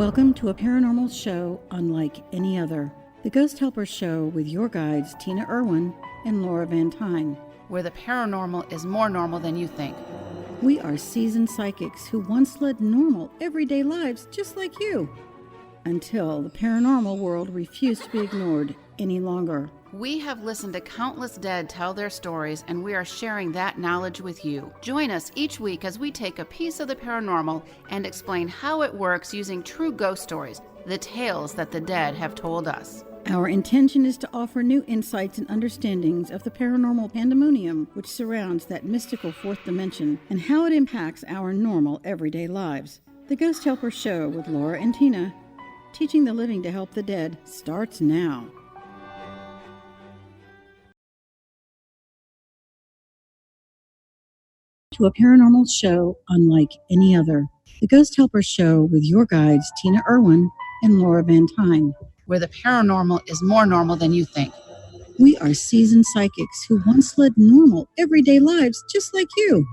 Welcome to a paranormal show unlike any other. The Ghost Helper Show with your guides Tina Irwin and Laura Van Tyne. Where the paranormal is more normal than you think. We are seasoned psychics who once led normal, everyday lives just like you. Until the paranormal world refused to be ignored any longer. We have listened to countless dead tell their stories, and we are sharing that knowledge with you. Join us each week as we take a piece of the paranormal and explain how it works using true ghost stories, the tales that the dead have told us. Our intention is to offer new insights and understandings of the paranormal pandemonium which surrounds that mystical fourth dimension and how it impacts our normal everyday lives. The Ghost Helper Show with Laura and Tina, teaching the living to help the dead, starts now. To a paranormal show unlike any other. The Ghost Helper Show with your guides Tina Irwin and Laura Van Tyne. Where the paranormal is more normal than you think. We are seasoned psychics who once led normal, everyday lives just like you.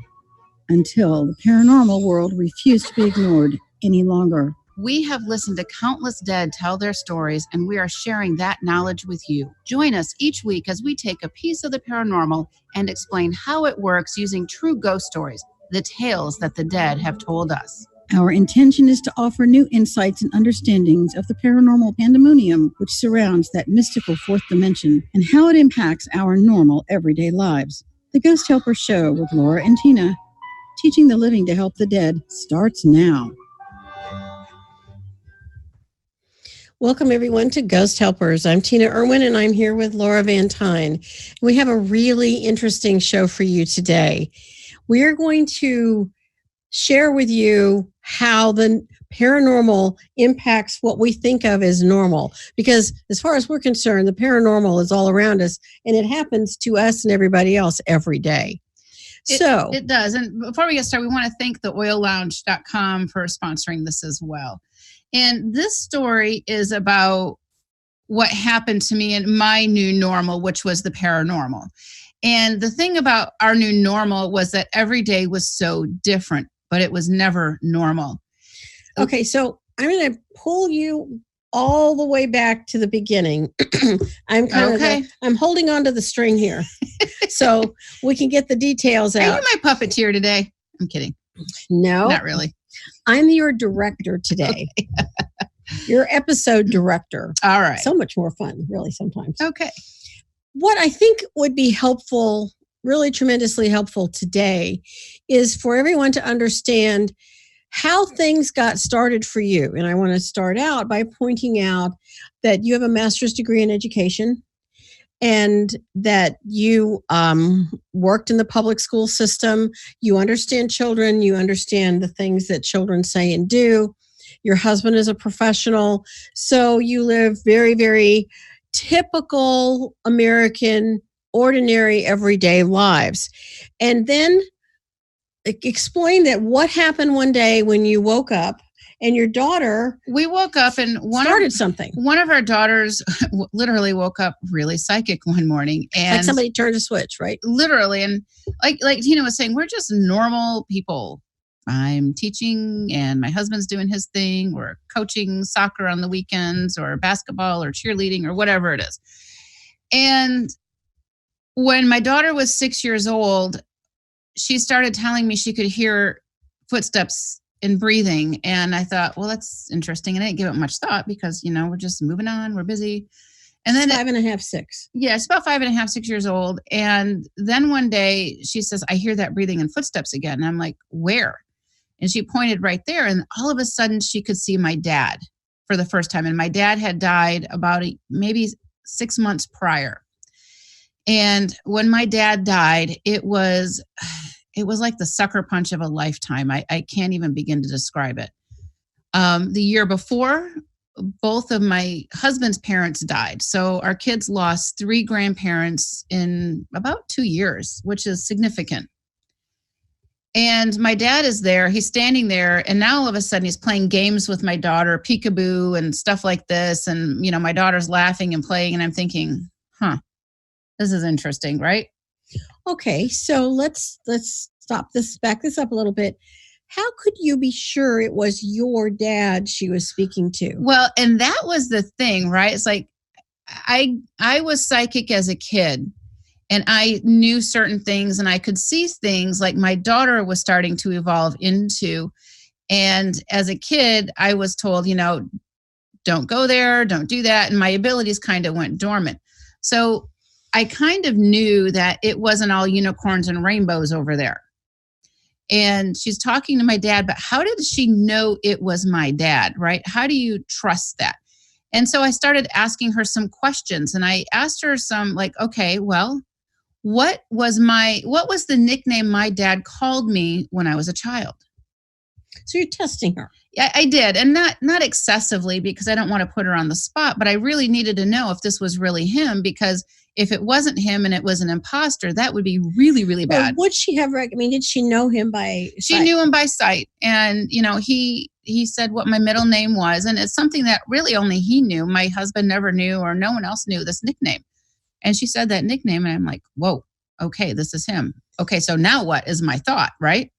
Until the paranormal world refused to be ignored any longer. We have listened to countless dead tell their stories, and we are sharing that knowledge with you. Join us each week as we take a piece of the paranormal and explain how it works using true ghost stories, the tales that the dead have told us. Our intention is to offer new insights and understandings of the paranormal pandemonium which surrounds that mystical fourth dimension and how it impacts our normal everyday lives. The Ghost Helper Show with Laura and Tina, teaching the living to help the dead, starts now. Welcome, everyone, to Ghost Helpers. I'm Tina Irwin, and I'm here with Laura Van Tyne. We have a really interesting show for you today. We are going to share with you how the paranormal impacts what we think of as normal. Because as far as we're concerned, the paranormal is all around us, and it happens to us and everybody else every day. It does. And before we get started, we want to thank the oillounge.com for sponsoring this as well. And this story is about what happened to me in my new normal, which was the paranormal. And the thing about our new normal was that every day was so different, but it was never normal. Okay, so I'm going to pull you all the way back to the beginning. I'm holding on to the string here so we can get the details out. Are you my puppeteer today? I'm kidding. No. Not really. I'm your director today. Okay. Your episode director. All right. So much more fun, really, sometimes. Okay. What I think would be helpful, really tremendously helpful today, is for everyone to understand how things got started for you. And I want to start out by pointing out that you have a master's degree in education and that you worked in the public school system. You understand children. You understand the things that children say and do. Your husband is a professional. So you live very, very typical American, ordinary, everyday lives. And then explain that what happened one day when you woke up and your daughter we woke up and started something. One of our daughters literally woke up really psychic one morning. And like somebody turned a switch, right? Literally. And like Tina was saying, we're just normal people. I'm teaching and my husband's doing his thing. We're coaching soccer on the weekends or basketball or cheerleading or whatever it is. And when my daughter was 6 years old, she started telling me she could hear footsteps and breathing. And I thought, well, that's interesting. And I didn't give it much thought because, we're just moving on. We're busy. And then 5.5, 6. Yeah, it's about 5.5, 6 years old. And then one day she says, I hear that breathing and footsteps again. And I'm like, where? And she pointed right there. And all of a sudden she could see my dad for the first time. And my dad had died about maybe 6 months prior. And when my dad died, it was like the sucker punch of a lifetime. I can't even begin to describe it. The year before, both of my husband's parents died. So our kids lost 3 grandparents in about 2 years, which is significant. And my dad is there. He's standing there. And now all of a sudden he's playing games with my daughter, peekaboo and stuff like this. And, my daughter's laughing and playing. And I'm thinking, this is interesting, right? Okay, so let's back this up a little bit. how could you be sure it was your dad she was speaking to? Well, and that was the thing, right? It's like I was psychic as a kid, and I knew certain things, and I could see things like my daughter was starting to evolve into. And as a kid, I was told, don't go there, don't do that. And my abilities kind of went dormant. So I kind of knew that it wasn't all unicorns and rainbows over there. And she's talking to my dad, but how did she know it was my dad, right? How do you trust that? And so I started asking her some questions, and I asked her some like, okay, well, what was the nickname my dad called me when I was a child? So you're testing her. Yeah, I did, and not excessively, because I don't want to put her on the spot, but I really needed to know if this was really him, because if it wasn't him and it was an imposter, that would be really, really bad. Would she have did she know him by She sight? knew him by sight, and he said what my middle name was, and it's something that really only he knew. My husband never knew, or no one else knew this nickname. And she said that nickname, and I'm like, whoa, okay, this is him. Okay, so now what is my thought, right?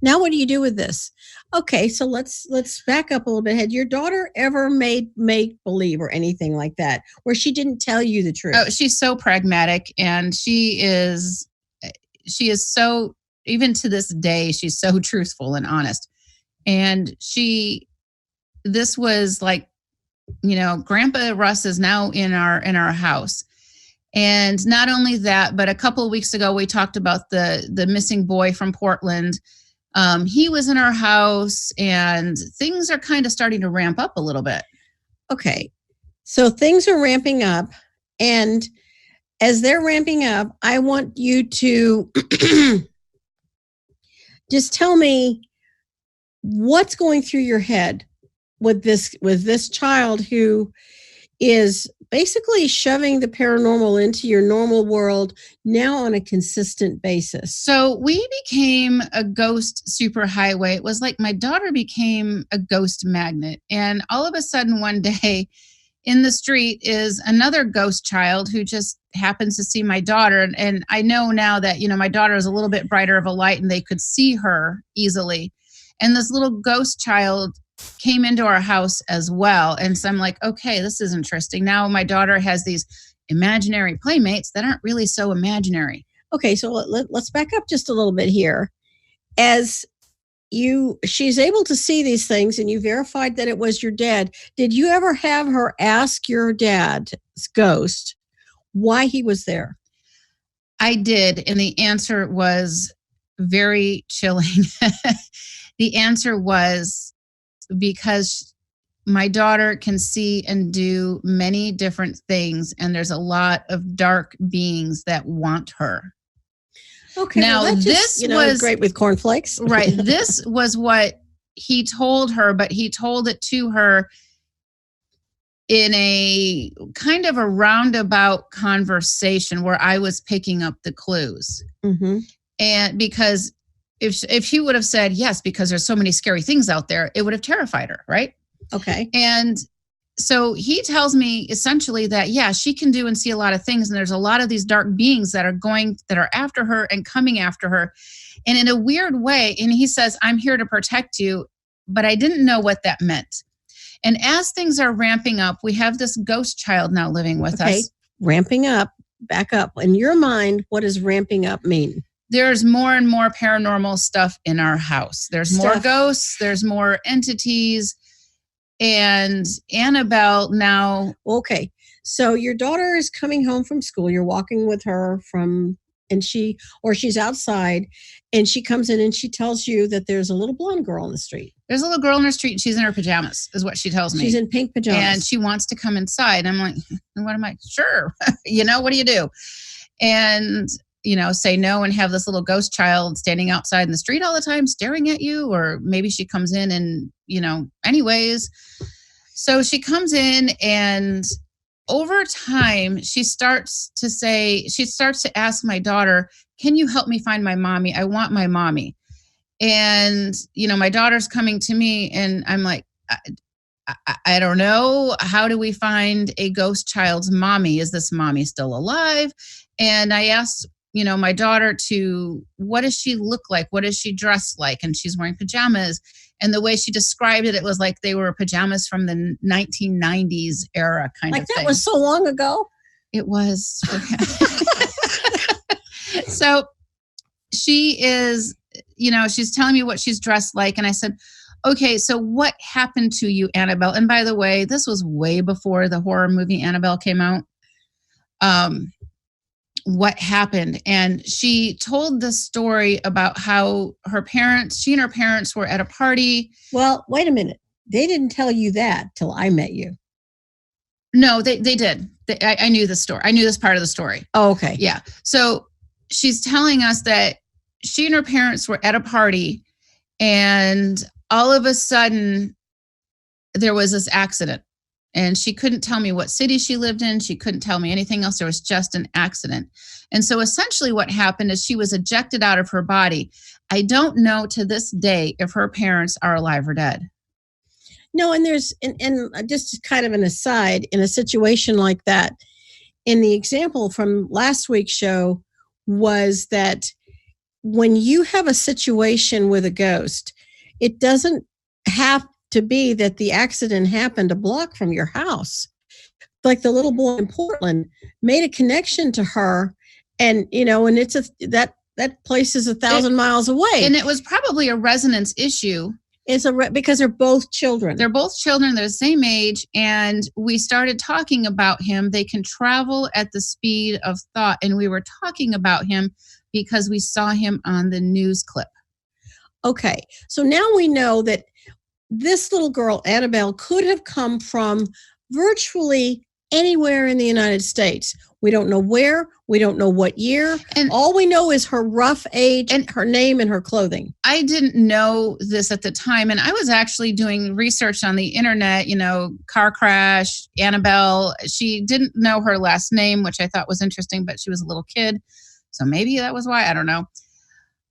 Now what do you do with this? Okay, so let's back up a little bit. Had your daughter ever made make believe or anything like that, where she didn't tell you the truth? Oh, she's so pragmatic, and she is so, even to this day, she's so truthful and honest. And this was like, Grandpa Russ is now in our house. And not only that, but a couple of weeks ago, we talked about the missing boy from Portland. He was in our house, and things are kind of starting to ramp up a little bit. Okay. So things are ramping up, and as they're ramping up, I want you to just tell me what's going through your head with this child who is basically shoving the paranormal into your normal world now on a consistent basis. So we became a ghost superhighway. It was like my daughter became a ghost magnet. And all of a sudden one day in the street is another ghost child who just happens to see my daughter. And I know now that, my daughter is a little bit brighter of a light and they could see her easily. And this little ghost child came into our house as well. And so I'm like, okay, this is interesting. Now my daughter has these imaginary playmates that aren't really so imaginary. Okay, so let's back up just a little bit here. As she's able to see these things, and you verified that it was your dad. Did you ever have her ask your dad's ghost why he was there? I did, and the answer was very chilling. The answer was because my daughter can see and do many different things, and there's a lot of dark beings that want her. Okay. Now, well, this was great with cornflakes. Right. This was what he told her, but he told it to her in a kind of a roundabout conversation where I was picking up the clues. Mm-hmm. And because if he would have said yes, because there's so many scary things out there, it would have terrified her, right? Okay. And so he tells me essentially that, yeah, she can do and see a lot of things. And there's a lot of these dark beings that are after her and coming after her. And in a weird way, and he says, I'm here to protect you. But I didn't know what that meant. And as things are ramping up, we have this ghost child now living with us. Ramping up, back up. In your mind, what does ramping up mean? There's more and more paranormal stuff in our house. There's more ghosts. There's more entities. And Annabelle now. Okay. So your daughter is coming home from school. You're walking with her she's outside, and she comes in and she tells you that there's a little blonde girl in the street. There's a little girl in her street. She's in her pajamas, is what she tells me. She's in pink pajamas. And she wants to come inside. I'm like, what am I? Sure. What do you do? And, say no and have this little ghost child standing outside in the street all the time staring at you. Or maybe she comes in and, anyways. So she comes in, and over time, she starts to ask my daughter, can you help me find my mommy? I want my mommy. And, my daughter's coming to me, and I'm like, I don't know. How do we find a ghost child's mommy? Is this mommy still alive? And I asked my daughter to what does she look like? What does she dress like? And she's wearing pajamas. And the way she described it, it was like they were pajamas from the 1990s era kind like of that thing. was so long ago. It was. So she is, she's telling me what she's dressed like. And I said, okay, so what happened to you, Annabelle? And by the way, this was way before the horror movie Annabelle came out. What happened? And she told the story about how she and her parents were at a party. Well, wait a minute. They didn't tell you that till I met you. No, they did. I knew the story. I knew this part of the story. Oh, okay. Yeah. So she's telling us that she and her parents were at a party, and all of a sudden there was this accident. And she couldn't tell me what city she lived in. She couldn't tell me anything else. There was just an accident. And so essentially what happened is she was ejected out of her body. I don't know to this day if her parents are alive or dead. No, and there's, and just kind of an aside, in a situation like that, in the example from last week's show was that when you have a situation with a ghost, it doesn't have to be that the accident happened a block from your house. Like the little boy in Portland made a connection to her, and and it's that place is 1,000 miles away, and it was probably a resonance issue. Because they're both children. They're both children. They're the same age, and we started talking about him. They can travel at the speed of thought, and we were talking about him because we saw him on the news clip. Okay, so now we know that this little girl, Annabelle, could have come from virtually anywhere in the United States. We don't know where. We don't know what year. And all we know is her rough age and her name and her clothing. I didn't know this at the time. And I was actually doing research on the internet, car crash, Annabelle. She didn't know her last name, which I thought was interesting, but she was a little kid. So maybe that was why. I don't know.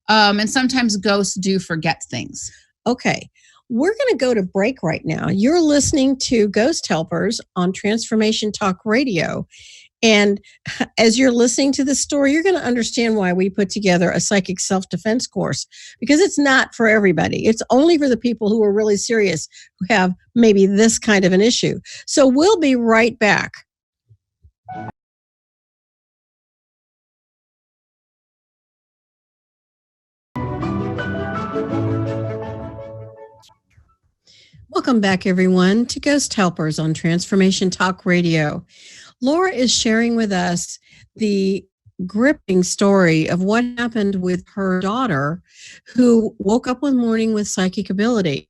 And sometimes ghosts do forget things. Okay. We're going to go to break right now. You're listening to Ghost Helpers on Transformation Talk Radio. And as you're listening to this story, you're going to understand why we put together a psychic self-defense course, because it's not for everybody. It's only for the people who are really serious, who have maybe this kind of an issue. So we'll be right back. Welcome back, everyone, to Ghost Helpers on Transformation Talk Radio. Laura is sharing with us the gripping story of what happened with her daughter, who woke up one morning with psychic ability.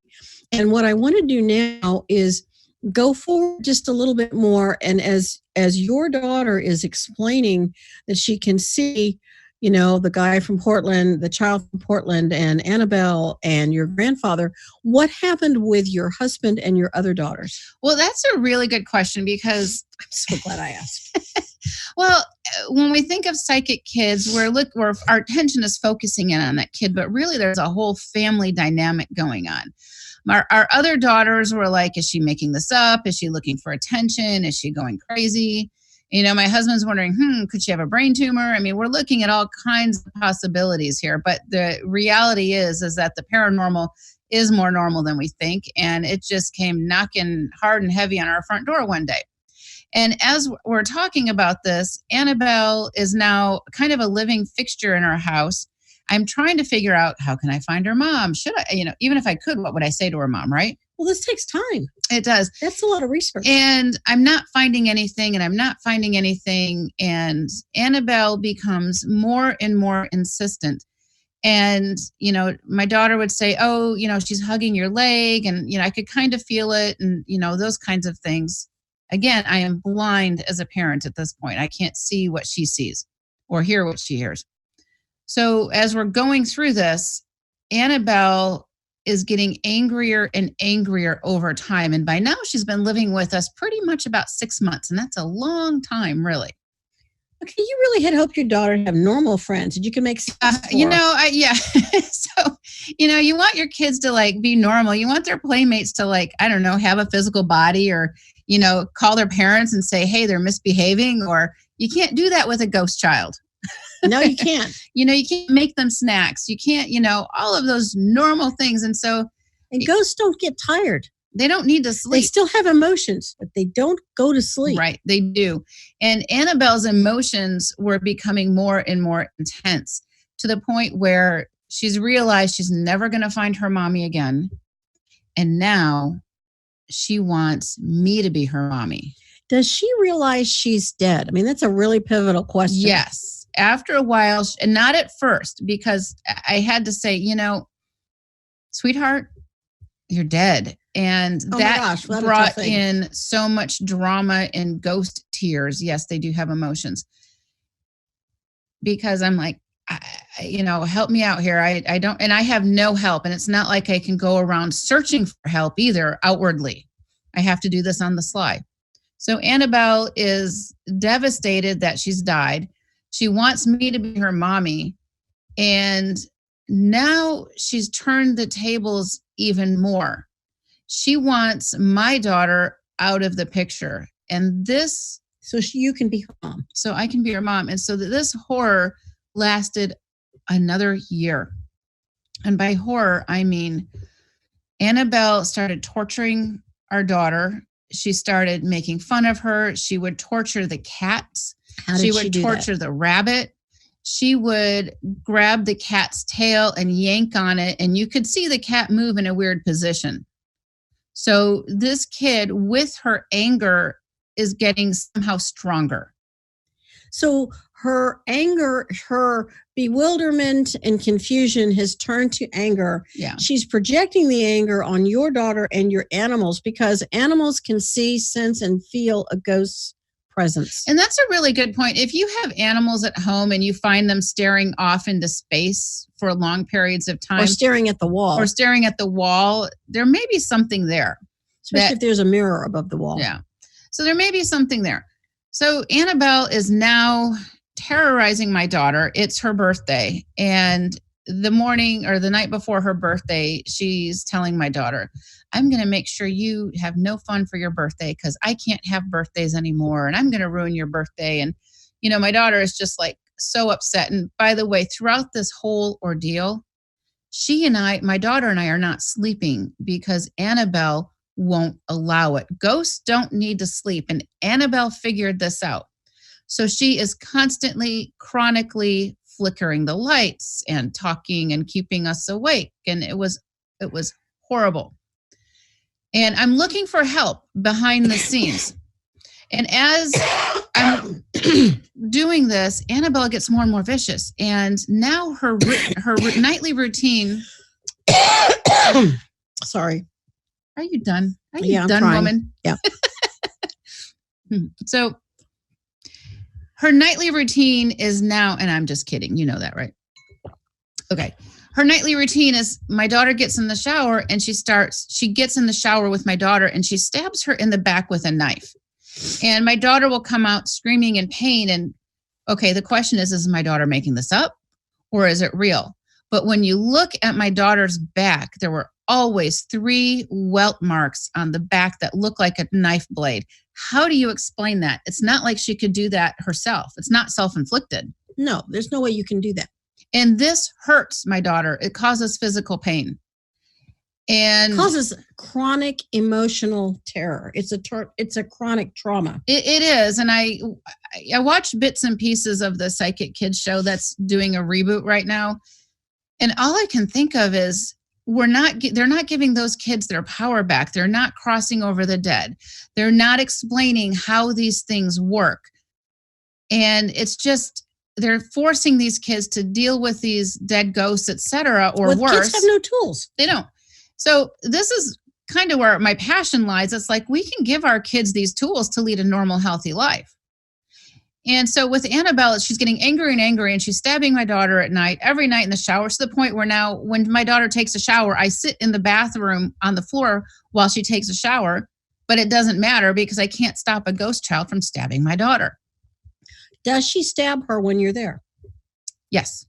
And what I want to do now is go forward just a little bit more. And as your daughter is explaining that she can see, the guy from Portland, the child from Portland, and Annabelle and your grandfather, what happened with your husband and your other daughters? Well, that's a really good question, because I'm so glad I asked. Well, when we think of psychic kids, our attention is focusing in on that kid, but really there's a whole family dynamic going on. Our other daughters were like, is she making this up? Is she looking for attention? Is she going crazy? My husband's wondering, could she have a brain tumor? I mean, we're looking at all kinds of possibilities here, but the reality is that the paranormal is more normal than we think. And it just came knocking hard and heavy on our front door one day. And as we're talking about this, Annabelle is now kind of a living fixture in our house. I'm trying to figure out, how can I find her mom? Should I, even if I could, what would I say to her mom, right? Well, this takes time. It does. That's a lot of research. And I'm not finding anything, and Annabelle becomes more and more insistent. And, my daughter would say, oh, she's hugging your leg, and, I could kind of feel it, and, those kinds of things. Again, I am blind as a parent at this point. I can't see what she sees or hear what she hears. So as we're going through this, Annabelle is getting angrier and angrier over time. And by now she's been living with us pretty much about 6 months. And that's a long time, really. Okay, you really had hoped your daughter have normal friends and you can make sense for yeah. So, you want your kids to be normal. You want their playmates to have a physical body, or, call their parents and say, hey, they're misbehaving, or you can't do that with a ghost child. No, you can't. You can't make them snacks. You can't, all of those normal things. And so, and ghosts don't get tired. They don't need to sleep. They still have emotions, but they don't go to sleep. Right, they do. And Annabelle's emotions were becoming more and more intense to the point where she's realized she's never going to find her mommy again. And now she wants me to be her mommy. Does she realize she's dead? I mean, that's a really pivotal question. Yes. After a while, and not at first, because I had to say, sweetheart, you're dead. And that brought in so much drama and ghost tears. Yes, they do have emotions. Because I'm like, help me out here. I don't, and I have no help. And it's not like I can go around searching for help either outwardly. I have to do this on the sly. So Annabelle is devastated that she's died. She wants me to be her mommy. And now she's turned the tables even more. She wants my daughter out of the picture. And this... So you can be her mom. So I can be her mom. And so this horror lasted another year. And by horror, I mean Annabelle started torturing our daughter. She started making fun of her. She would torture the cats. She would torture the rabbit. She would grab the cat's tail and yank on it. And you could see the cat move in a weird position. So this kid, with her anger, is getting somehow stronger. So her anger, her bewilderment and confusion has turned to anger. Yeah. She's projecting the anger on your daughter and your animals because animals can see, sense, and feel a ghost's presence. And that's a really good point. If you have animals at home and you find them staring off into space for long periods of time. Or staring at the wall. There may be something there. Especially if there's a mirror above the wall. Yeah. So there may be something there. So Annabelle is now terrorizing my daughter. It's her birthday. And the morning or the night before her birthday, she's telling my daughter, I'm going to make sure you have no fun for your birthday because I can't have birthdays anymore. And I'm going to ruin your birthday. And, my daughter is just like so upset. And by the way, throughout this whole ordeal, my daughter and I are not sleeping because Annabelle won't allow it. Ghosts don't need to sleep. And Annabelle figured this out. So she is constantly, chronically flickering the lights and talking and keeping us awake. And it was horrible. And I'm looking for help behind the scenes. And as I'm doing this, Annabelle gets more and more vicious. And now her nightly routine. Sorry. Are you done? Are you done, trying. Woman? Yeah. So her nightly routine is now, and I'm just kidding. You know that, right? Okay. Her nightly routine is my daughter gets in the shower and she gets in the shower with my daughter and she stabs her in the back with a knife. And my daughter will come out screaming in pain. And okay, the question is my daughter making this up or is it real? But when you look at my daughter's back, there were always 3 welt marks on the back that look like a knife blade. How do you explain that? It's not like she could do that herself. It's not self-inflicted. No, there's no way you can do that. And this hurts my daughter. It causes physical pain. And causes chronic emotional terror. It's a chronic trauma. It is. And I watched bits and pieces of the Psychic Kids show that's doing a reboot right now. And all I can think of is they're not giving those kids their power back. They're not crossing over the dead. They're not explaining how these things work. And it's just, they're forcing these kids to deal with these dead ghosts, etc., or worse. Kids have no tools. They don't. So this is kind of where my passion lies. It's like we can give our kids these tools to lead a normal, healthy life. And so with Annabelle, she's getting angry and angry, and she's stabbing my daughter at night, every night in the shower, to the point where now when my daughter takes a shower, I sit in the bathroom on the floor while she takes a shower, but it doesn't matter because I can't stop a ghost child from stabbing my daughter. Does she stab her when you're there? Yes.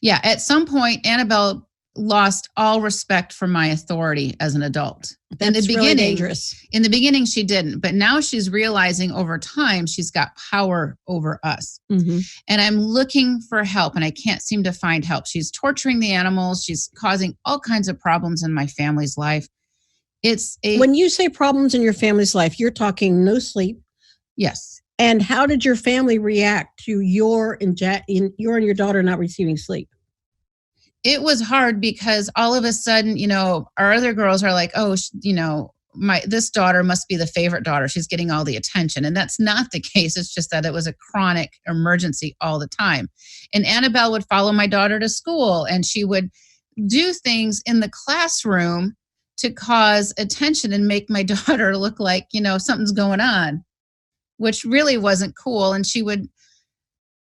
Yeah, at some point, Annabelle lost all respect for my authority as an adult. That's really dangerous. In the beginning, she didn't, but now she's realizing over time she's got power over us. Mm-hmm. And I'm looking for help, and I can't seem to find help. She's torturing the animals. She's causing all kinds of problems in my family's life. When you say problems in your family's life, you're talking no sleep. Yes. And how did your family react to your and your daughter not receiving sleep? It was hard because all of a sudden, our other girls are like, oh, this daughter must be the favorite daughter. She's getting all the attention. And that's not the case. It's just that it was a chronic emergency all the time. And Annabelle would follow my daughter to school, and she would do things in the classroom to cause attention and make my daughter look like, something's going on, which really wasn't cool. And she would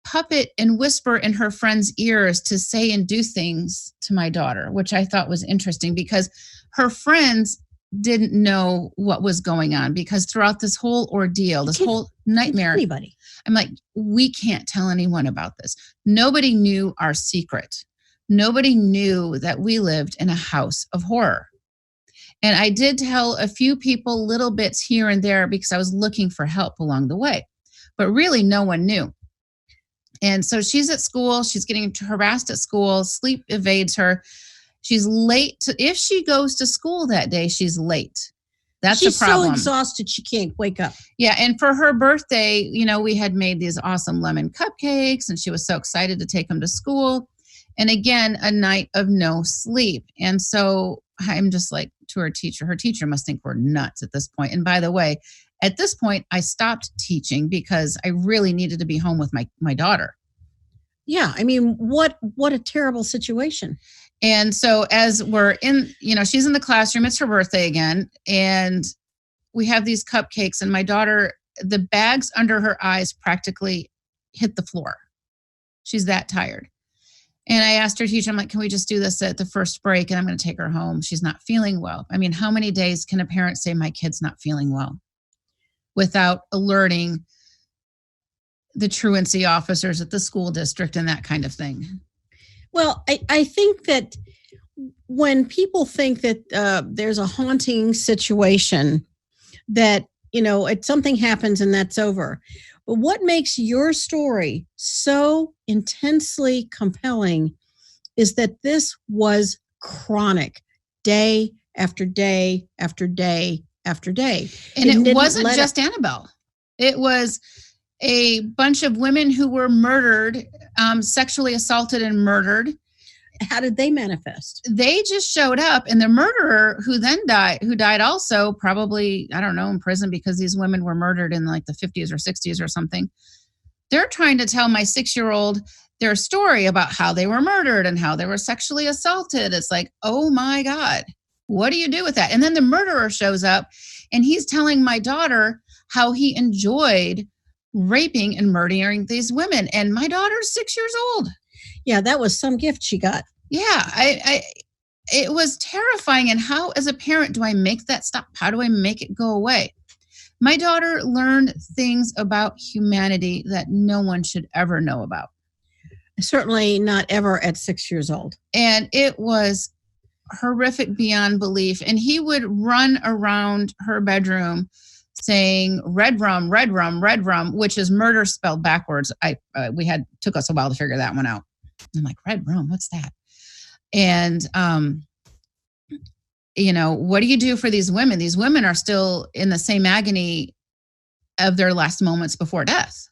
puppet and whisper in her friends' ears to say and do things to my daughter, which I thought was interesting because her friends didn't know what was going on, because throughout this whole ordeal, this whole nightmare, anybody. I'm like, we can't tell anyone about this. Nobody knew our secret. Nobody knew that we lived in a house of horror. And I did tell a few people little bits here and there because I was looking for help along the way, but really no one knew. And so she's at school, she's getting harassed at school, sleep evades her. She's late. If she goes to school that day, she's late. That's a problem. She's so exhausted she can't wake up. Yeah, and for her birthday, we had made these awesome lemon cupcakes, and she was so excited to take them to school. And again, a night of no sleep. And so I'm just like, to her teacher must think we're nuts at this point. And by the way, at this point, I stopped teaching because I really needed to be home with my daughter. Yeah, I mean, what a terrible situation. And so as we're in, she's in the classroom, it's her birthday again, and we have these cupcakes, and my daughter, the bags under her eyes practically hit the floor. She's that tired. And I asked her teacher, I'm like, can we just do this at the first break? And I'm going to take her home. She's not feeling well. I mean, how many days can a parent say my kid's not feeling well without alerting the truancy officers at the school district and that kind of thing? Well, I think that when people think that there's a haunting situation, that, something happens and that's over. But what makes your story so intensely compelling is that this was chronic, day after day after day after day. And it wasn't just Annabelle. It was a bunch of women who were murdered, sexually assaulted and murdered. How did they manifest? They just showed up, and the murderer who died also, probably, I don't know, in prison because these women were murdered in like the 50s or 60s or something. They're trying to tell my 6-year-old their story about how they were murdered and how they were sexually assaulted. It's like, oh my God, what do you do with that? And then the murderer shows up, and he's telling my daughter how he enjoyed raping and murdering these women. And my daughter's 6 years old. Yeah, that was some gift she got. Yeah, it was terrifying. And how, as a parent, do I make that stop? How do I make it go away? My daughter learned things about humanity that no one should ever know about. Certainly not ever at 6 years old. And it was horrific beyond belief. And he would run around her bedroom saying red rum, red rum, red rum, which is murder spelled backwards. Took us a while to figure that one out. I'm like, red rum, what's that? And, what do you do for these women? These women are still in the same agony of their last moments before death.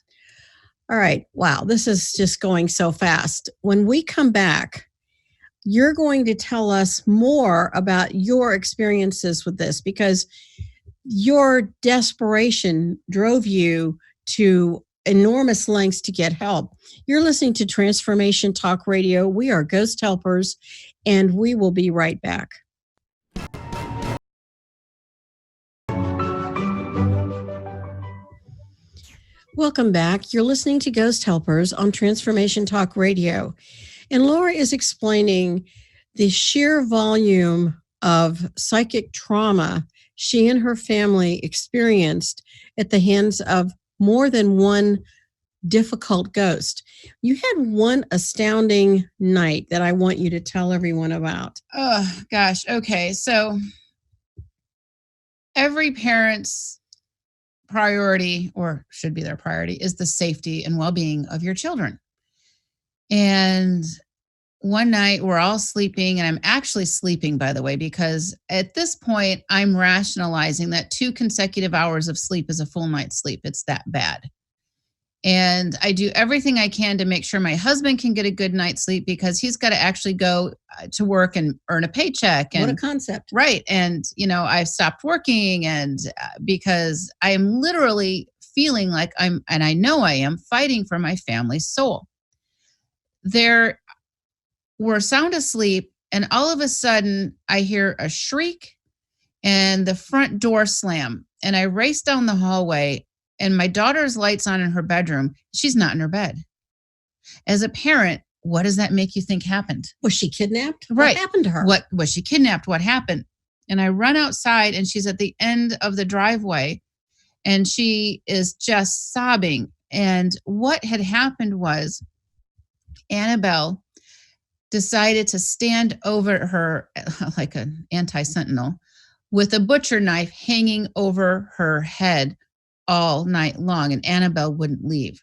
All right. Wow. This is just going so fast. When we come back, you're going to tell us more about your experiences with this, because your desperation drove you to enormous lengths to get help. You're listening to Transformation Talk Radio. We are Ghost Helpers, and we will be right back. Welcome back. You're listening to Ghost Helpers on Transformation Talk Radio. And Laura is explaining the sheer volume of psychic trauma she and her family experienced at the hands of more than one difficult ghost. You had one astounding night that I want you to tell everyone about. Oh, gosh. Okay. So every parent's priority, or should be their priority, is the safety and well-being of your children. And one night we're all sleeping, and I'm actually sleeping, by the way, because at this point I'm rationalizing that 2 consecutive hours of sleep is a full night's sleep. It's that bad. And I do everything I can to make sure my husband can get a good night's sleep, because he's got to actually go to work and earn a paycheck. What a And concept. right. And, I've stopped working, and because I am literally feeling like and I know I am fighting for my family's soul. There We're sound asleep, and all of a sudden I hear a shriek and the front door slam. And I race down the hallway, and my daughter's lights on in her bedroom. She's not in her bed. As a parent, what does that make you think happened? Was she kidnapped? Right. What happened to her? What was she kidnapped? What happened? And I run outside, and she's at the end of the driveway, and she is just sobbing. And what had happened was Annabelle decided to stand over her like an anti-sentinel with a butcher knife hanging over her head all night long, and Annabelle wouldn't leave.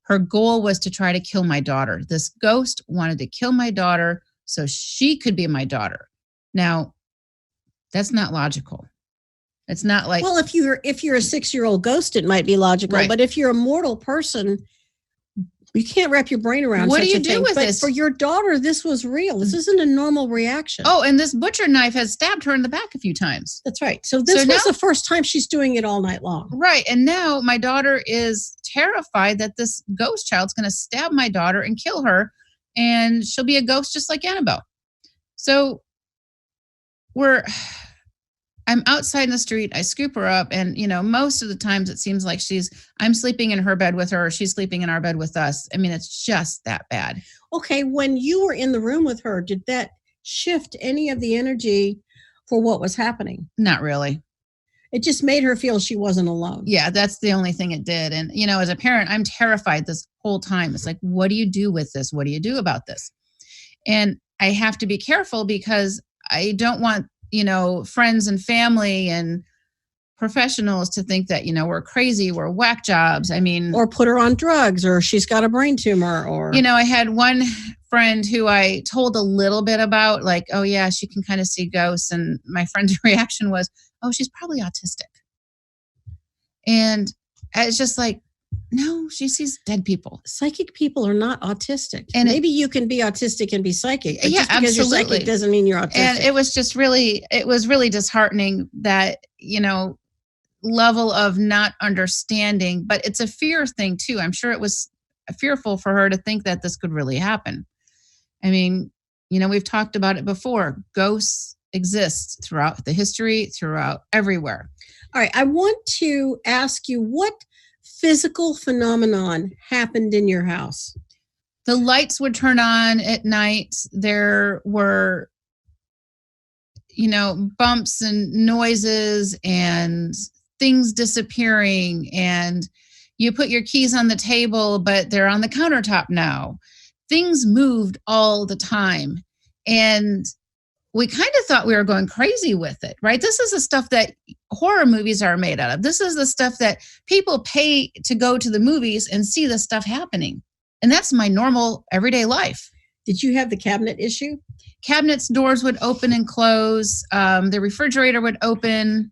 Her goal was to try to kill my daughter. This ghost wanted to kill my daughter so she could be my daughter. Now, that's not logical. It's not like, well, if you're a 6-year-old ghost, it might be logical, right. But if you're a mortal person, you can't wrap your brain around what such do you a do thing. with But this? for your daughter, this was real. This isn't a normal reaction. Oh, and this butcher knife has stabbed her in the back a few times. That's right. So this was now, the first time she's doing it all night long. Right. And now my daughter is terrified that this ghost child's going to stab my daughter and kill her, and she'll be a ghost just like Annabelle. So I'm outside in the street. I scoop her up, and most of the times it seems like I'm sleeping in her bed with her, or she's sleeping in our bed with us. I mean, it's just that bad. Okay, when you were in the room with her, did that shift any of the energy for what was happening? Not really. It just made her feel she wasn't alone. Yeah, that's the only thing it did. And as a parent, I'm terrified this whole time. It's like, what do you do with this? What do you do about this? And I have to be careful, because I don't want friends and family and professionals to think that, we're crazy, we're whack jobs. I mean, or put her on drugs, or she's got a brain tumor, or, I had one friend who I told a little bit about, like, oh yeah, she can kind of see ghosts. And my friend's reaction was, oh, she's probably autistic. And it's just like, no, she sees dead people. Psychic people are not autistic. And maybe you can be autistic and be psychic. But yeah, just because absolutely. you're psychic doesn't mean you're autistic. And it was really disheartening that, level of not understanding. But it's a fear thing too. I'm sure it was fearful for her to think that this could really happen. I mean, we've talked about it before. Ghosts exist throughout the history, throughout everywhere. All right. I want to ask you, what physical phenomenon happened in your house? The lights would turn on at night. There were, bumps and noises and things disappearing, and you put your keys on the table, but they're on the countertop now. Things moved all the time. And we kind of thought we were going crazy with it, right? This is the stuff that horror movies are made out of. This is the stuff that people pay to go to the movies and see the stuff happening. And that's my normal everyday life. Did you have the cabinet issue? Cabinets' doors would open and close. The refrigerator would open.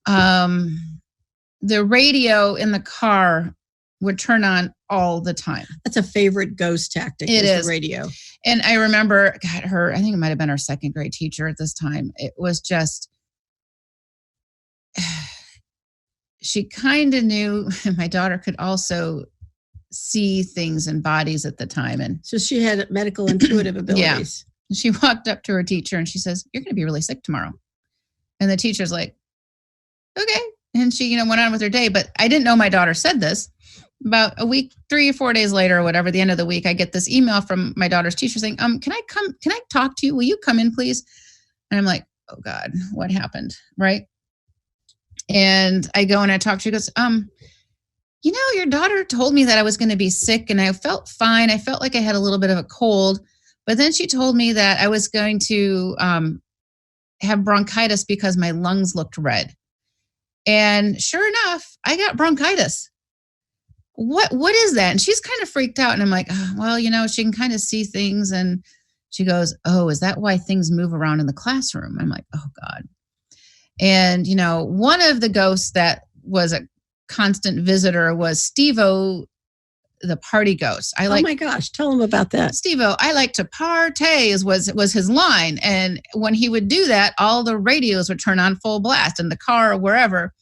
The radio in the car would turn on all the time. That's a favorite ghost tactic. It is the radio. And I remember, I think it might have been our second grade teacher at this time. It was just, she kind of knew my daughter could also see things in bodies at the time. And so she had medical intuitive abilities. Yeah. She walked up to her teacher and she says, "You're going to be really sick tomorrow." And the teacher's like, "Okay." And she, went on with her day. But I didn't know my daughter said this. About a week, 3 or 4 days later, or whatever, the end of the week, I get this email from my daughter's teacher saying, can I talk to you? Will you come in, please? And I'm like, oh God, what happened? Right. And I go and I talk to her. She goes, Your daughter told me that I was going to be sick and I felt fine. I felt like I had a little bit of a cold, but then she told me that I was going to have bronchitis because my lungs looked red. And sure enough, I got bronchitis. What is that? And she's kind of freaked out. And I'm like, oh, well, she can kind of see things. And she goes, oh, is that why things move around in the classroom? I'm like, oh God. And, one of the ghosts that was a constant visitor was Steve-O, the party ghost. Oh my gosh, tell him about that. Steve-O, I like to partay was his line. And when he would do that, all the radios would turn on full blast in the car or wherever.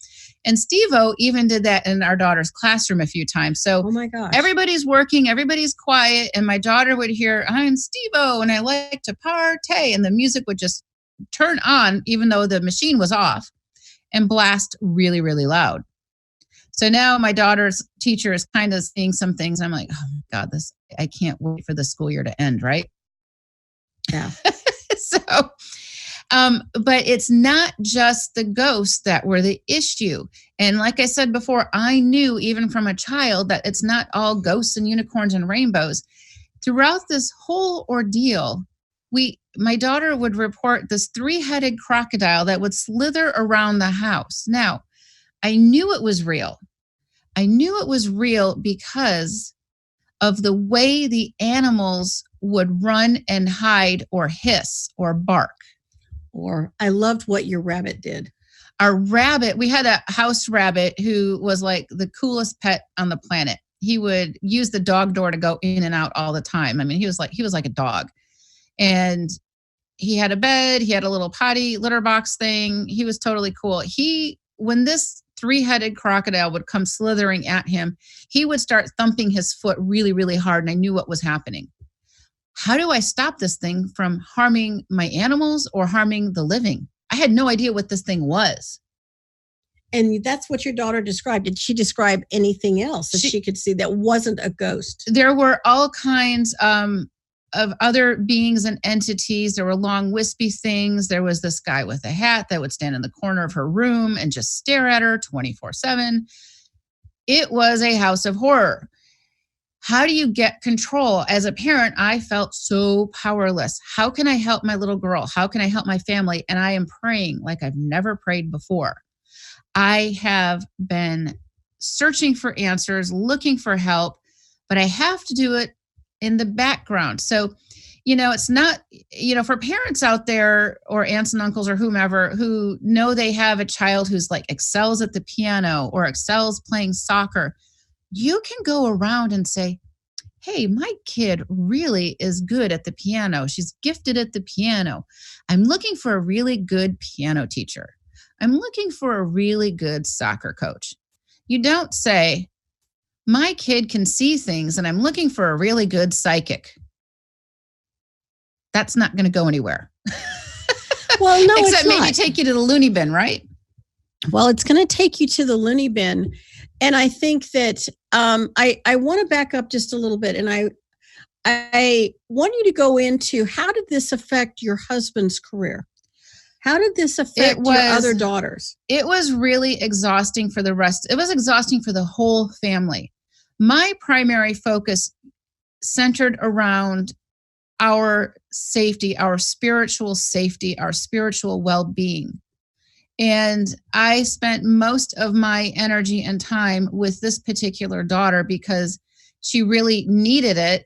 And Steve-O even did that in our daughter's classroom a few times. So oh my gosh. Everybody's working, everybody's quiet, and my daughter would hear, I'm Steve-O, and I like to partay. And the music would just turn on, even though the machine was off, and blast really, really loud. So now my daughter's teacher is kind of seeing some things. I'm like, oh my God, I can't wait for the school year to end, right? Yeah. But it's not just the ghosts that were the issue. And like I said before, I knew even from a child that it's not all ghosts and unicorns and rainbows. Throughout this whole ordeal, my daughter would report this 3-headed crocodile that would slither around the house. Now, I knew it was real. I knew it was real because of the way the animals would run and hide or hiss or bark. Or I loved what your rabbit did. Our rabbit, we had a house rabbit who was like the coolest pet on the planet. He would use the dog door to go in and out all the time. I mean, he was like a dog. And he had a bed, he had a little potty litter box thing. He was totally cool. When this 3-headed crocodile would come slithering at him, he would start thumping his foot really, really hard, and I knew what was happening. How do I stop this thing from harming my animals or harming the living? I had no idea what this thing was. And that's what your daughter described. Did she describe anything else that she could see that wasn't a ghost? There were all kinds of other beings and entities. There were long wispy things. There was this guy with a hat that would stand in the corner of her room and just stare at her 24/7. It was a house of horror. How do you get control? As a parent, I felt so powerless. How can I help my little girl? How can I help my family? And I am praying like I've never prayed before. I have been searching for answers, looking for help, but I have to do it in the background. So, it's not, for parents out there or aunts and uncles or whomever who know they have a child who's like excels at the piano or excels playing soccer, you can go around and say, hey, my kid really is good at the piano. She's gifted at the piano. I'm looking for a really good piano teacher. I'm looking for a really good soccer coach. You don't say, my kid can see things and I'm looking for a really good psychic. That's not going to go anywhere. Well, no, except it's not. Maybe take you to the loony bin, right? Well, it's going to take you to the loony bin. And I think that I want to back up just a little bit. And I want you to go into, how did this affect your husband's career? How did this affect your other daughters? It was really exhausting for the rest. It was exhausting for the whole family. My primary focus centered around our safety, our spiritual safety, our spiritual well-being. And I spent most of my energy and time with this particular daughter because she really needed it.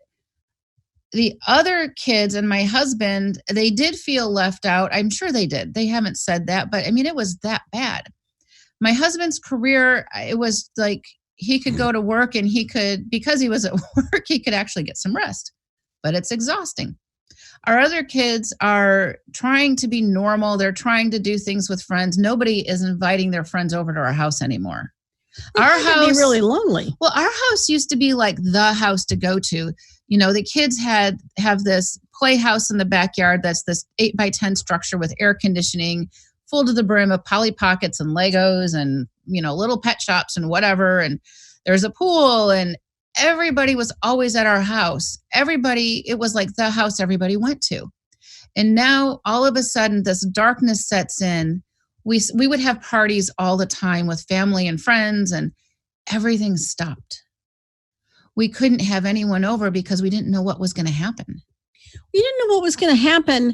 The other kids and my husband, they did feel left out. I'm sure they did. They haven't said that, but I mean, it was that bad. My husband's career, it was like he could go to work and because he was at work, he could actually get some rest, but it's exhausting. Our other kids are trying to be normal. They're trying to do things with friends. Nobody is inviting their friends over to our house anymore. Our house be really lonely. Well, our house used to be like the house to go to. The kids have this playhouse in the backyard that's this 8x10 structure with air conditioning, full to the brim of Polly Pockets and Legos and little pet shops and whatever. And there's a pool, and everybody was always at our house. It was like the house everybody went to. And now all of a sudden this darkness sets in. We would have parties all the time with family and friends, and everything stopped. We couldn't have anyone over because we didn't know what was going to happen. You didn't know what was going to happen.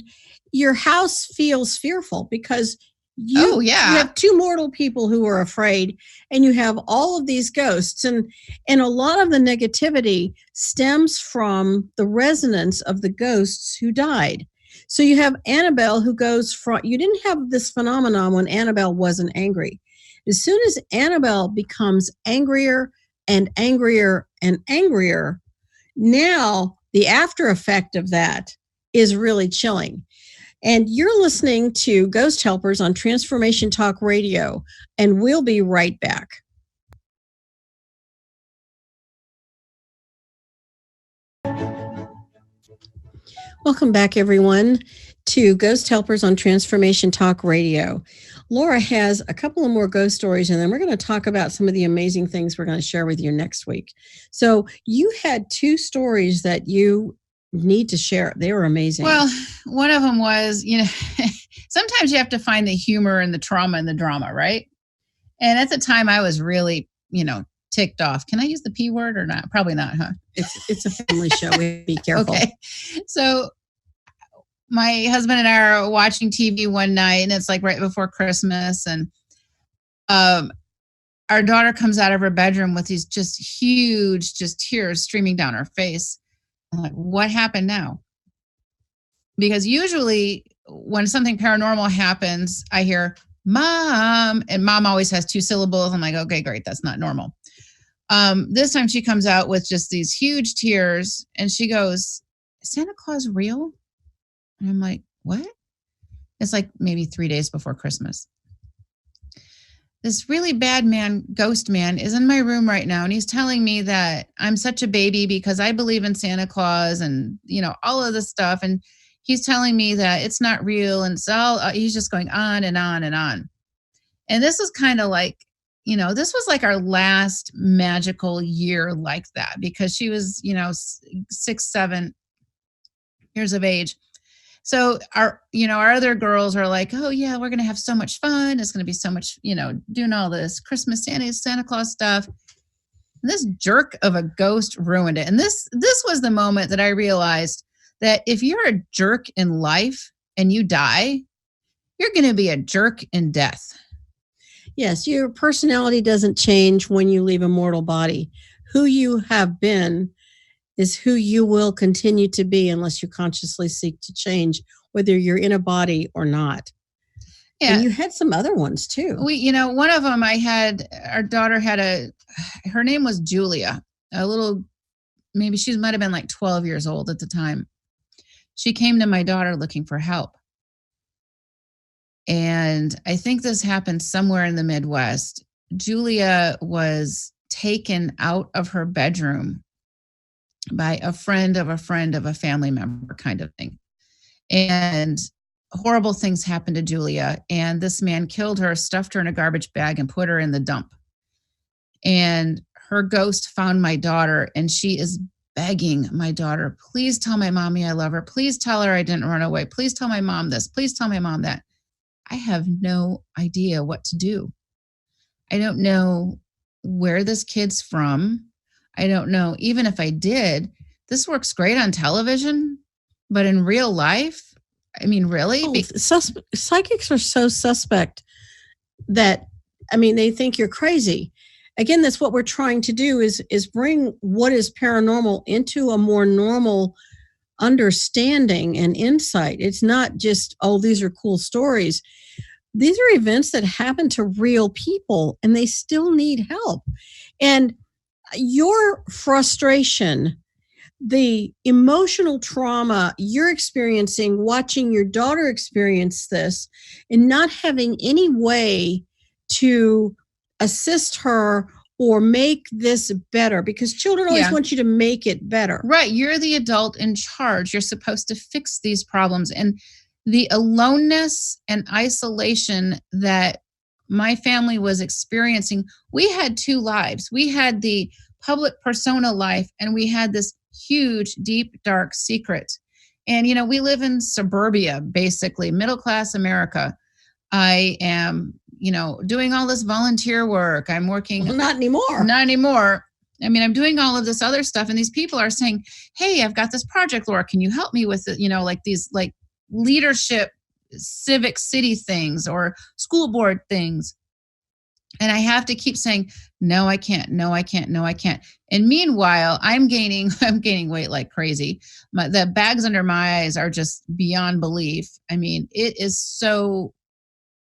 Your house feels fearful because you have two mortal people who are afraid, and you have all of these ghosts, and a lot of the negativity stems from the resonance of the ghosts who died. So you have Annabelle who goes from, you didn't have this phenomenon when Annabelle wasn't angry. As soon as Annabelle becomes angrier and angrier and angrier, now the after effect of that is really chilling. And you're listening to Ghost Helpers on Transformation Talk Radio, and we'll be right back. Welcome back, everyone, to Ghost Helpers on Transformation Talk Radio. Laura has a couple of more ghost stories, and then we're going to talk about some of the amazing things we're going to share with you next week. So you had two stories that you need to share. They were amazing. Well, one of them was, sometimes you have to find the humor and the trauma and the drama, right? And at the time I was really, ticked off. Can I use the P word or not? Probably not, huh? It's a family show. We be careful. Okay. So my husband and I are watching TV one night, and it's like right before Christmas, and our daughter comes out of her bedroom with these just huge, tears streaming down her face. I'm like, what happened now? Because usually when something paranormal happens, I hear mom, and mom always has two syllables. I'm like, okay, great. That's not normal. This time she comes out with just these huge tears, and she goes, is Santa Claus real? And I'm like, what? It's like maybe 3 days before Christmas. This really bad man, ghost man, is in my room right now, and he's telling me that I'm such a baby because I believe in Santa Claus and, all of this stuff. And he's telling me that it's not real, and it's all, he's just going on and on and on. And this is kind of like, this was like our last magical year like that, because she was, 6, 7 years of age. So our other girls are like, oh yeah, we're going to have so much fun. It's going to be so much, doing all this Christmas Santa Claus stuff. And this jerk of a ghost ruined it. And this was the moment that I realized that if you're a jerk in life and you die, you're going to be a jerk in death. Yes, your personality doesn't change when you leave a mortal body. Who you have been is who you will continue to be unless you consciously seek to change, whether you're in a body or not. Yeah. And you had some other ones too. One of them our daughter had her name was Julia, maybe she might have been like 12 years old at the time. She came to my daughter looking for help. And I think this happened somewhere in the Midwest. Julia was taken out of her bedroom by a friend of a family member kind of thing. And horrible things happened to Julia. And this man killed her, stuffed her in a garbage bag, and put her in the dump. And her ghost found my daughter, and she is begging my daughter, please tell my mommy I love her. Please tell her I didn't run away. Please tell my mom this. Please tell my mom that. I have no idea what to do. I don't know where this kid's from. I don't know. Even if I did, this works great on television, but in real life, I mean, really? Psychics are so suspect that, they think you're crazy. Again, that's what we're trying to do is bring what is paranormal into a more normal understanding and insight. It's not just, oh, these are cool stories. These are events that happen to real people, and they still need help. And your frustration, the emotional trauma you're experiencing, watching your daughter experience this, and not having any way to assist her or make this better, because children always want you to make it better. Right. You're the adult in charge. You're supposed to fix these problems. And the aloneness and isolation that my family was experiencing, we had two lives. We had the public persona life, and we had this huge, deep, dark secret. And, we live in suburbia, basically, middle-class America. I am doing all this volunteer work. I'm working. Well, not anymore. Not anymore. I mean, I'm doing all of this other stuff, and these people are saying, "Hey, I've got this project, Laura. Can you help me with it?" Like these leadership, civic city things or school board things. And I have to keep saying, "No, I can't. No, I can't. No, I can't." And meanwhile, I'm gaining weight like crazy. The bags under my eyes are just beyond belief. I mean, it is so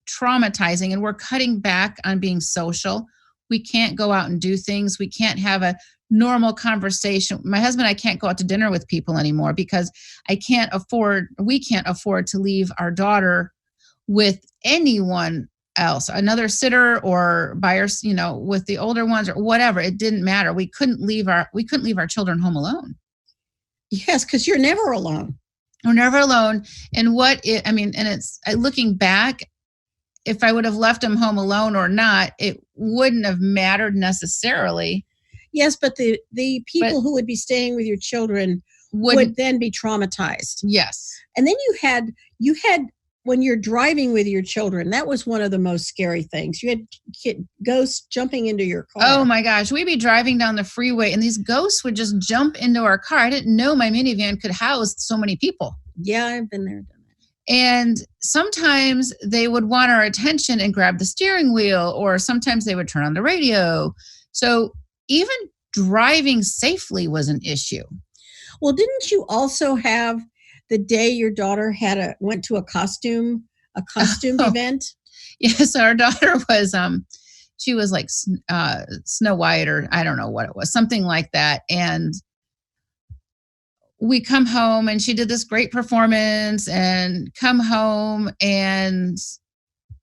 traumatizing, and we're cutting back on being social. We can't go out and do things. We can't have a normal conversation. My husband and I can't go out to dinner with people anymore because we can't afford to leave our daughter with anyone else, another sitter or buyers, with the older ones or whatever. It didn't matter. We couldn't leave our children home alone. Yes, because you're never alone. We're never alone. And looking back, if I would have left them home alone or not, it wouldn't have mattered necessarily. Yes, but the people who would be staying with your children would then be traumatized. Yes. And then you had when you're driving with your children, that was one of the most scary things. You had ghosts jumping into your car. Oh my gosh, we'd be driving down the freeway and these ghosts would just jump into our car. I didn't know my minivan could house so many people. Yeah, I've been there, done that. And sometimes they would want our attention and grab the steering wheel, or sometimes they would turn on the radio. So even driving safely was an issue. Well, didn't you also have the day your daughter went to a costume event? Yes, our daughter was she was like Snow White, or I don't know what it was, something like that. And we come home and she did this great performance, and come home and,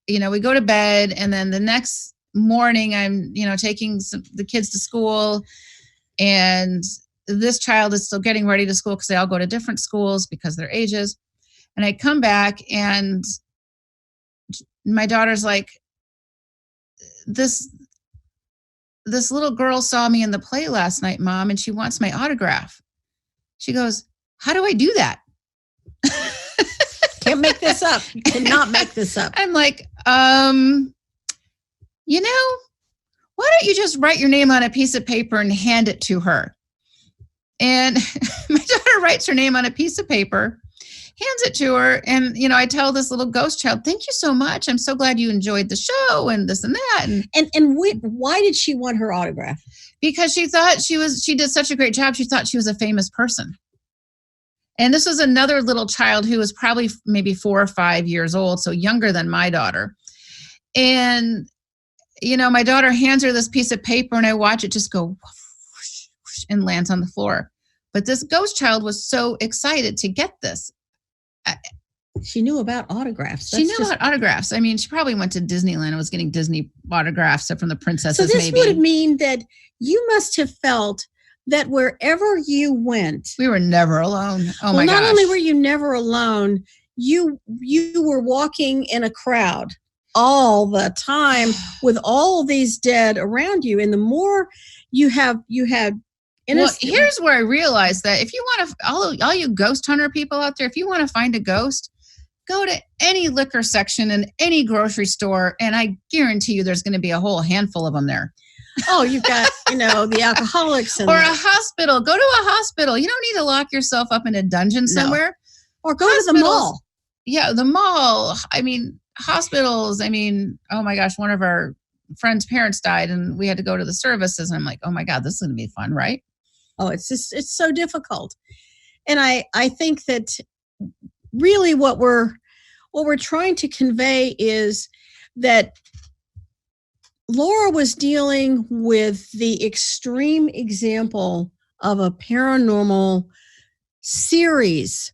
we go to bed. And then the next morning I'm, taking the kids to school, and this child is still getting ready to school because they all go to different schools because of their ages. And I come back and my daughter's like, this little girl saw me in the play last night, Mom, and she wants my autograph. She goes, "How do I do that?" Can't make this up. You cannot make this up. I'm like, why don't you just write your name on a piece of paper and hand it to her? And my daughter writes her name on a piece of paper, hands it to her. And, I tell this little ghost child, "Thank you so much. I'm so glad you enjoyed the show," and this and that. And why did she want her autograph? Because she thought she did such a great job. She thought she was a famous person. And this was another little child who was probably maybe 4 or 5 years old, so younger than my daughter. And, my daughter hands her this piece of paper, and I watch it just go whoosh, whoosh, and lands on the floor. But this ghost child was so excited to get this. She knew about autographs. She knew about autographs. I mean, she probably went to Disneyland and was getting Disney autographs from the princesses. So this would mean that you must have felt that wherever you went, we were never alone. Oh my gosh. Not only were you never alone, you were walking in a crowd all the time with all these dead around you. And the more you had here's where I realized that if you want to, all you ghost hunter people out there, if you want to find a ghost, go to any liquor section in any grocery store, and I guarantee you there's going to be a whole handful of them there. Oh, you've got, the alcoholics. Or a hospital. Go to a hospital. You don't need to lock yourself up in a dungeon somewhere. No. Or go to the mall. Yeah, the mall. I mean, hospitals. I mean, oh my gosh, one of our friends' parents died and we had to go to the services. And I'm like, oh my God, this is going to be fun, right? Oh, it's so difficult. And I think that really what we're trying to convey is that Laura was dealing with the extreme example of a paranormal series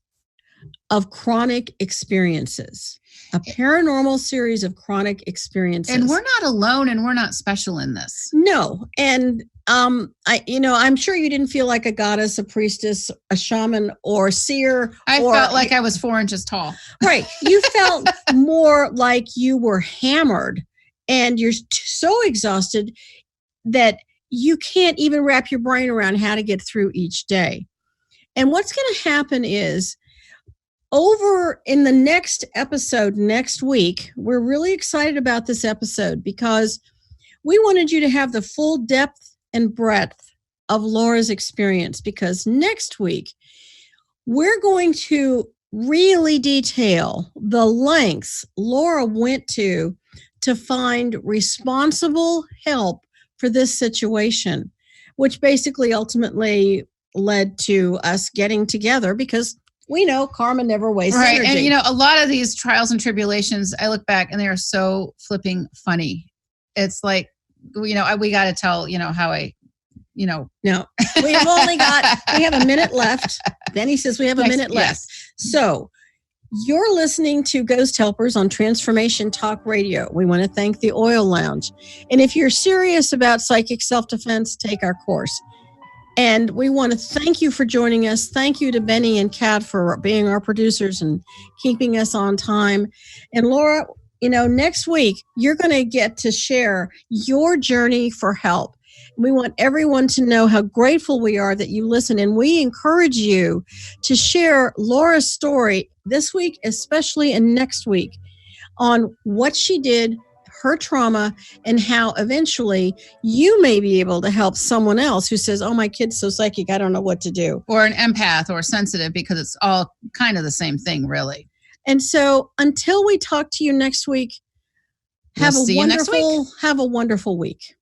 of chronic experiences. A paranormal series of chronic experiences. And we're not alone, and we're not special in this. No. And I'm sure you didn't feel like a goddess, a priestess, a shaman, or seer. I felt like I was 4 inches tall. Right. You felt more like you were hammered and you're so exhausted that you can't even wrap your brain around how to get through each day. And what's going to happen is over in the next episode next week, we're really excited about this episode because we wanted you to have the full depth and breadth of Laura's experience, because next week we're going to really detail the lengths Laura went to find responsible help for this situation, which basically ultimately led to us getting together because we know karma never wastes energy. And, you know, a lot of these trials and tribulations, I look back and they are so flipping funny. It's like, you know, we got to tell, you know, how I, you know. No, we have a minute left. Then he says we have a minute left. So you're listening to Ghost Helpers on Transformation Talk Radio. We want to thank the Oil Lounge. And if you're serious about psychic self-defense, take our course. And we want to thank you for joining us. Thank you to Benny and Kat for being our producers and keeping us on time. And Laura, you know, next week, you're going to get to share your journey for help. We want everyone to know how grateful we are that you listen. And we encourage you to share Laura's story this week, especially, and next week, on what she did, her trauma, and how eventually you may be able to help someone else who says, oh, my kid's so psychic, I don't know what to do. Or an empath or sensitive, because it's all kind of the same thing, really. And so until we talk to you next week, have a wonderful week.